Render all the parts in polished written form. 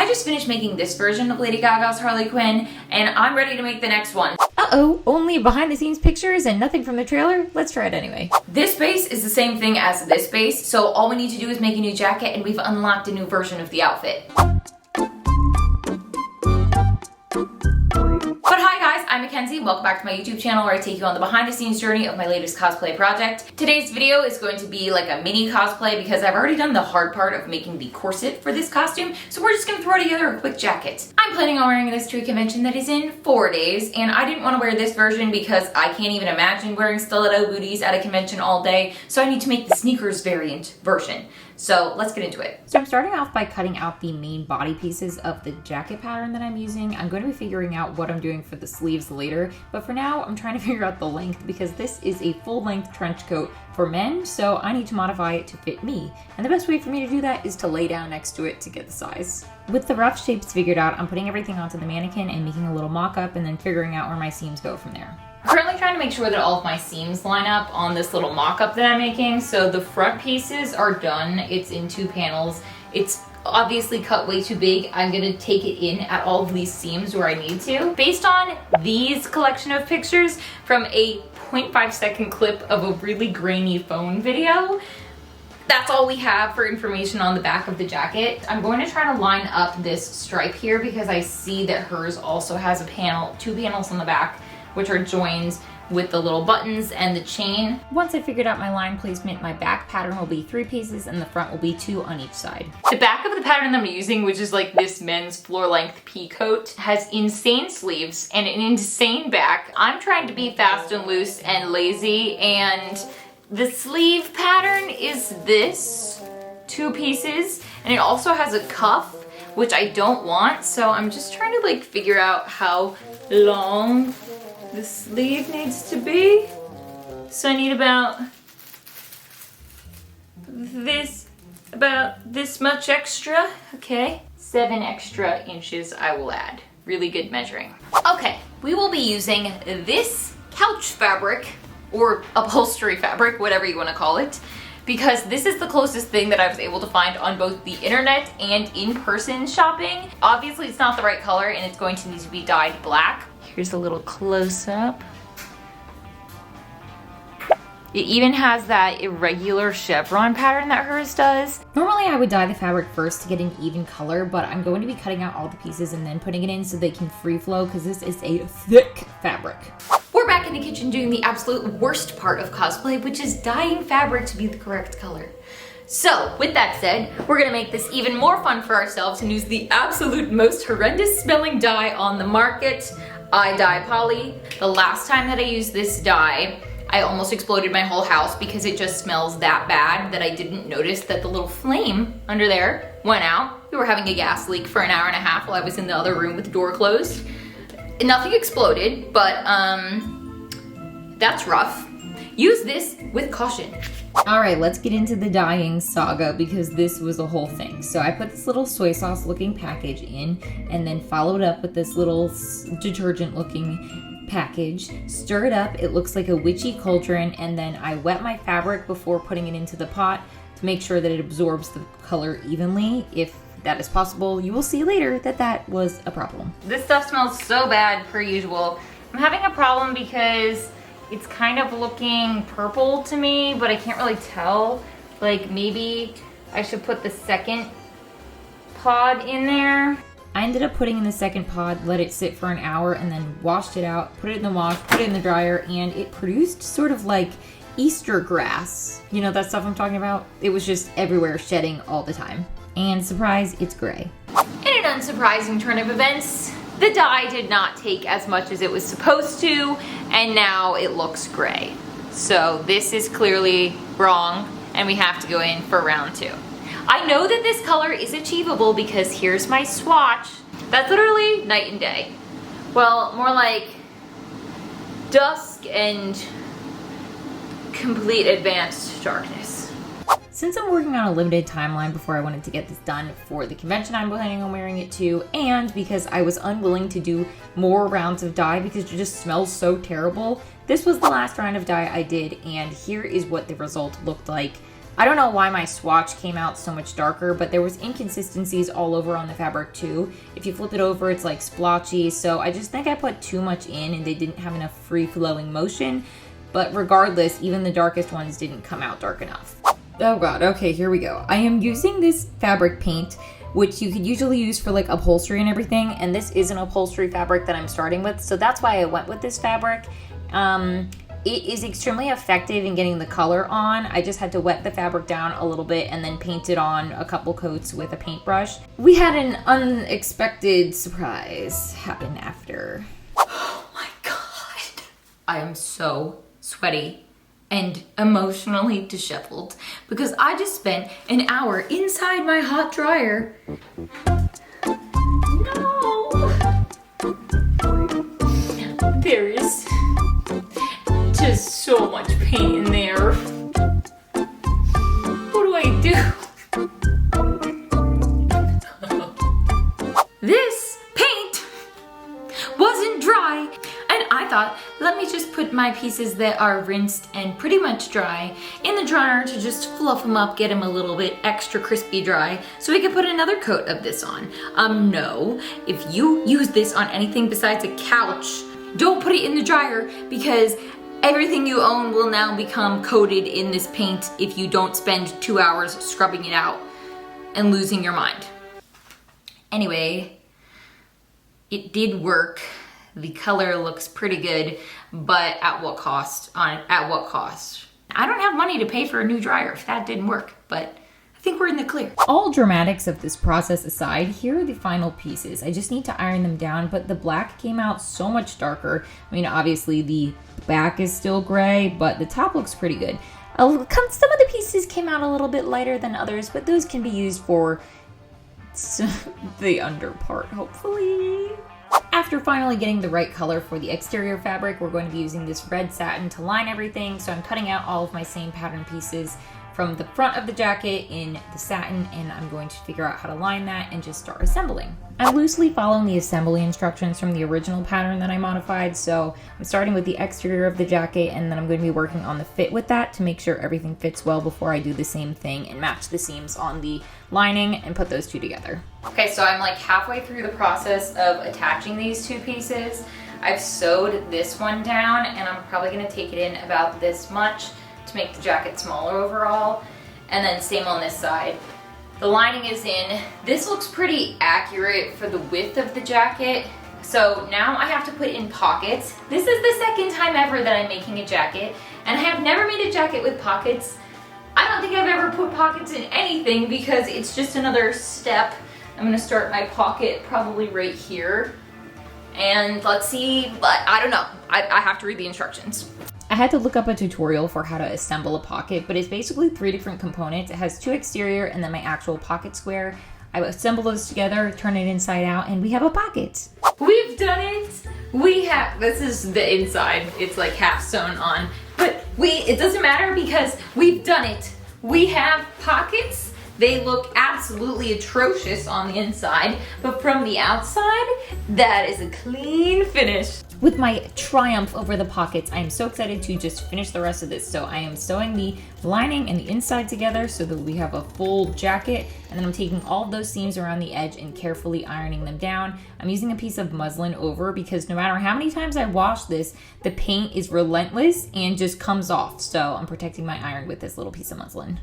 just finished making this version of Lady Gaga's Harley Quinn, and I'm ready to make the next one. Uh-oh, only behind the scenes pictures and nothing from the trailer? Let's try it anyway. This base is the same thing as this base, so all we need to do is make a new jacket and we've unlocked a new version of the outfit. I'm Mackenzie, welcome back to my YouTube channel where I take you on the behind the scenes journey of my latest cosplay project. Today's video is going to be like a mini cosplay because I've already done the hard part of making the corset for this costume, so we're just gonna throw together a quick jacket. I'm planning on wearing this to a convention that is in 4 days, and I didn't want to wear this version because I can't even imagine wearing stiletto booties at a convention all day, so I need to make the sneakers variant version. So let's get into it. So I'm starting off by cutting out the main body pieces of the jacket pattern that I'm using. I'm going to be figuring out what I'm doing for the sleeves later, but for now I'm trying to figure out the length because this is a full-length trench coat for men, so I need to modify it to fit me. And the best way for me to do that is to lay down next to it to get the size. With the rough shapes figured out, I'm putting everything onto the mannequin and making a little mock-up and then figuring out where my seams go from there. I'm currently trying to make sure that all of my seams line up on this little mock-up that I'm making. So the front pieces are done. It's in 2 panels. It's obviously cut way too big. I'm gonna take it in at all of these seams where I need to. Based on these collection of pictures from a 0.5-second clip of a really grainy phone video, that's all we have for information on the back of the jacket. I'm going to try to line up this stripe here because I see that hers also has a panel, 2 panels on the back, which are joined with the little buttons and the chain. Once I figured out my line placement, my back pattern will be 3 pieces and the front will be 2 on each side. The back of the pattern that I'm using, which is like this men's floor-length pea coat, has insane sleeves and an insane back. I'm trying to be fast and loose and lazy, and the sleeve pattern is this, 2 pieces, and it also has a cuff, which I don't want, so I'm just trying to like figure out how long the sleeve needs to be. So I need about this much extra. Okay, 7 extra inches I will add. Really good measuring. Okay, we will be using this couch fabric or upholstery fabric, whatever you want to call it, because this is the closest thing that I was able to find on both the internet and in-person shopping. Obviously it's not the right color and it's going to need to be dyed black. Here's a little close-up. It even has that irregular chevron pattern that hers does. Normally I would dye the fabric first to get an even color, but I'm going to be cutting out all the pieces and then putting it in so they can free flow because this is a thick fabric. We're back in the kitchen doing the absolute worst part of cosplay, which is dyeing fabric to be the correct color. So, with that said, we're gonna make this even more fun for ourselves and use the absolute most horrendous smelling dye on the market, iDye Poly. The last time that I used this dye, I almost exploded my whole house because it just smells that bad that I didn't notice that the little flame under there went out. We were having a gas leak for an hour and a half while I was in the other room with the door closed. Nothing exploded, but that's rough. Use this with caution. All right, let's get into the dyeing saga because this was a whole thing. So I put this little soy sauce looking package in and then followed up with this little detergent looking package. Stir it up, it looks like a witchy cauldron, and then I wet my fabric before putting it into the pot to make sure that it absorbs the color evenly. If that is possible, you will see later that that was a problem. This stuff smells so bad per usual. I'm having a problem because it's kind of looking purple to me, but I can't really tell. Like maybe I should put the second pod in there. I ended up putting in the second pod, let it sit for an hour, and then washed it out, put it in the wash, put it in the dryer, and it produced sort of like Easter grass. You know that stuff I'm talking about? It was just everywhere shedding all the time. And surprise, it's gray. In an unsurprising turn of events, the dye did not take as much as it was supposed to, and now it looks gray. So this is clearly wrong, and we have to go in for round 2. I know that this color is achievable because here's my swatch. That's literally night and day. Well, more like dusk and complete advanced darkness. Since I'm working on a limited timeline before I wanted to get this done for the convention I'm planning on wearing it to, and because I was unwilling to do more rounds of dye because it just smells so terrible, this was the last round of dye I did, and here is what the result looked like. I don't know why my swatch came out so much darker, but there was inconsistencies all over on the fabric too. If you flip it over, it's like splotchy, so I just think I put too much in and they didn't have enough free-flowing motion. But regardless, even the darkest ones didn't come out dark enough. Oh god, okay, here we go. I am using this fabric paint, which you could usually use for like upholstery and everything, and this is an upholstery fabric that I'm starting with, so that's why I went with this fabric. It is extremely effective in getting the color on. I just had to wet the fabric down a little bit and then paint it on a couple coats with a paintbrush. We had an unexpected surprise happen after. Oh my god. I am so sweaty and emotionally disheveled because I just spent an hour inside my hot dryer. No. There is just so much paint in there. What do I do? This paint wasn't dry, and I thought, let me just put my pieces that are rinsed and pretty much dry in the dryer to just fluff them up, get them a little bit extra crispy dry, so we can put another coat of this on. No, if you use this on anything besides a couch, don't put it in the dryer because everything you own will now become coated in this paint if you don't spend 2 hours scrubbing it out and losing your mind. Anyway, it did work. The color looks pretty good, but at what cost? At what cost? I don't have money to pay for a new dryer if that didn't work, but I think we're in the clear. All dramatics of this process aside, here are the final pieces. I just need to iron them down, but the black came out so much darker. I mean, obviously the back is still gray, but the top looks pretty good. Some of the pieces came out a little bit lighter than others, but those can be used for the under part, hopefully. After finally getting the right color for the exterior fabric, we're going to be using this red satin to line everything. So I'm cutting out all of my same pattern pieces from the front of the jacket in the satin, and I'm going to figure out how to line that and just start assembling. I'm loosely following the assembly instructions from the original pattern that I modified, so I'm starting with the exterior of the jacket, and then I'm going to be working on the fit with that to make sure everything fits well before I do the same thing and match the seams on the lining and put those two together. Okay, so I'm like halfway through the process of attaching these two pieces. I've sewed this one down, and I'm probably going to take it in about this much to make the jacket smaller overall, and then same on this side. The lining is in. This looks pretty accurate for the width of the jacket, so now I have to put in pockets. This is the second time ever that I'm making a jacket, and I have never made a jacket with pockets. I don't think I've ever put pockets in anything because it's just another step. I'm gonna start my pocket probably right here, and let's see, but I don't know. I have to read the instructions. I had to look up a tutorial for how to assemble a pocket, but it's basically 3 different components. It has 2 exterior and then my actual pocket square. I assemble those together, turn it inside out, and we have a pocket. We've done it. This is the inside. It's like half sewn on, but it doesn't matter because we've done it. We have pockets. They look absolutely atrocious on the inside, but from the outside, that is a clean finish. With my triumph over the pockets, I am so excited to just finish the rest of this. So I am sewing the lining and the inside together so that we have a full jacket, and then I'm taking all of those seams around the edge and carefully ironing them down. I'm using a piece of muslin over because no matter how many times I wash this, the paint is relentless and just comes off. So I'm protecting my iron with this little piece of muslin.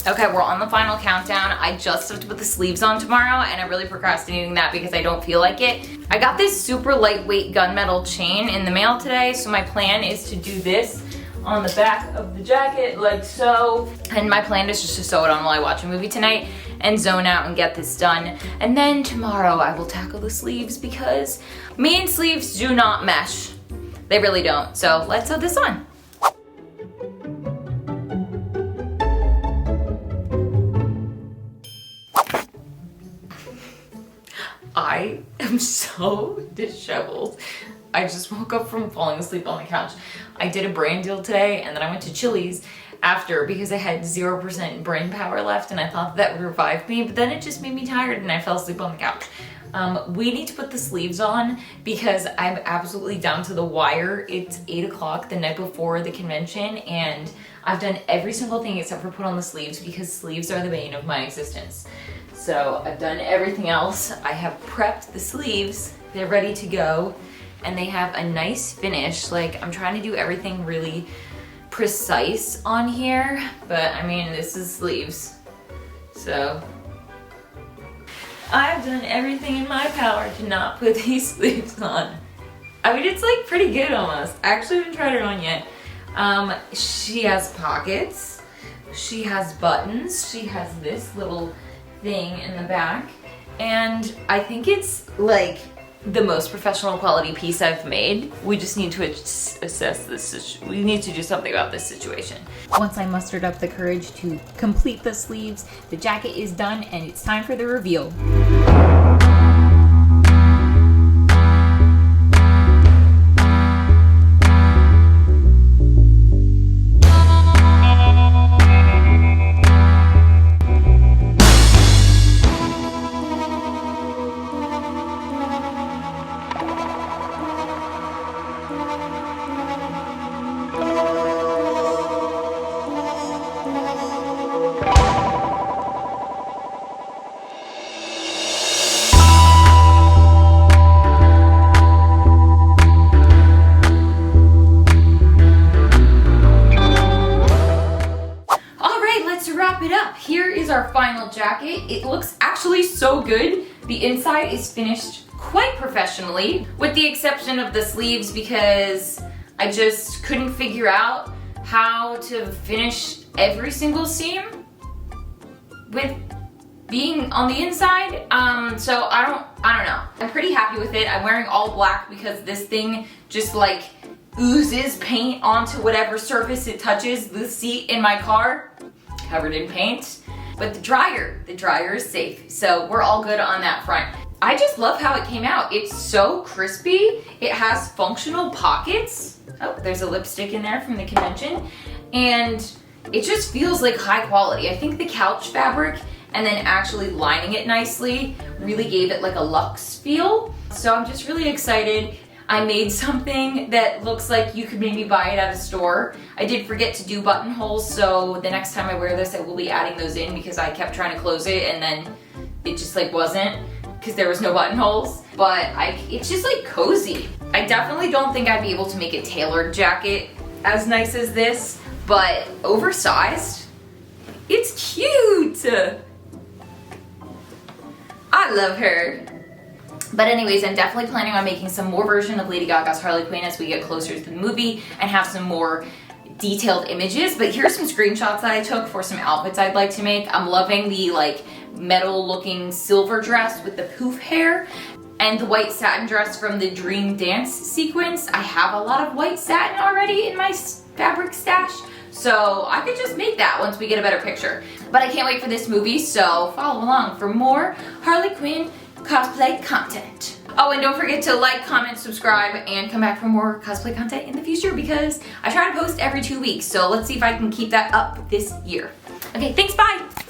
Okay, we're on the final countdown. I just have to put the sleeves on tomorrow, and I'm really procrastinating that because I don't feel like it. I got this super lightweight gunmetal chain in the mail today, so my plan is to do this on the back of the jacket like so. And my plan is just to sew it on while I watch a movie tonight and zone out and get this done. And then tomorrow I will tackle the sleeves because me and sleeves do not mesh. They really don't. So let's sew this on. I am so disheveled. I just woke up from falling asleep on the couch. I did a brand deal today, and then I went to Chili's, after because I had 0% brain power left and I thought that would revive me, but then it just made me tired and I fell asleep on the couch. We need to put the sleeves on because I'm absolutely down to the wire. It's 8 o'clock the night before the convention and I've done every single thing except for put on the sleeves because sleeves are the bane of my existence. So I've done everything else. I have prepped the sleeves. They're ready to go and they have a nice finish. Like, I'm trying to do everything really precise on here, but I mean, this is sleeves. So I've done everything in my power to not put these sleeves on. I mean, it's like pretty good almost. I actually haven't tried it on yet. She has pockets, she has buttons, she has this little thing in the back, and I think it's like the most professional quality piece I've made. We just need to assess this. We need to do something about this situation. Once I mustered up the courage to complete the sleeves, the jacket is done and it's time for the reveal. Here is our final jacket. It looks actually so good. The inside is finished quite professionally, with the exception of the sleeves because I just couldn't figure out how to finish every single seam with being on the inside. So I don't know. I'm pretty happy with it. I'm wearing all black because this thing just like oozes paint onto whatever surface it touches. The seat in my car, covered in paint. But the dryer is safe. So we're all good on that front. I just love how it came out. It's so crispy. It has functional pockets. Oh, there's a lipstick in there from the convention. And it just feels like high quality. I think the couch fabric and then actually lining it nicely really gave it like a luxe feel. So I'm just really excited. I made something that looks like you could maybe buy it at a store. I did forget to do buttonholes, so the next time I wear this, I will be adding those in because I kept trying to close it and then it just like wasn't because there was no buttonholes. But it's just like cozy. I definitely don't think I'd be able to make a tailored jacket as nice as this, but oversized, it's cute. I love her. But anyways, I'm definitely planning on making some more version of Lady Gaga's Harley Quinn as we get closer to the movie and have some more detailed images. But here's some screenshots that I took for some outfits I'd like to make. I'm loving the like metal looking silver dress with the poof hair and the white satin dress from the Dream Dance sequence. I have a lot of white satin already in my fabric stash, so I could just make that once we get a better picture. But I can't wait for this movie, so follow along for more Harley Quinn cosplay content. Oh, and don't forget to like, comment, subscribe, and come back for more cosplay content in the future because I try to post every 2 weeks, so let's see if I can keep that up this year. Okay, thanks, bye!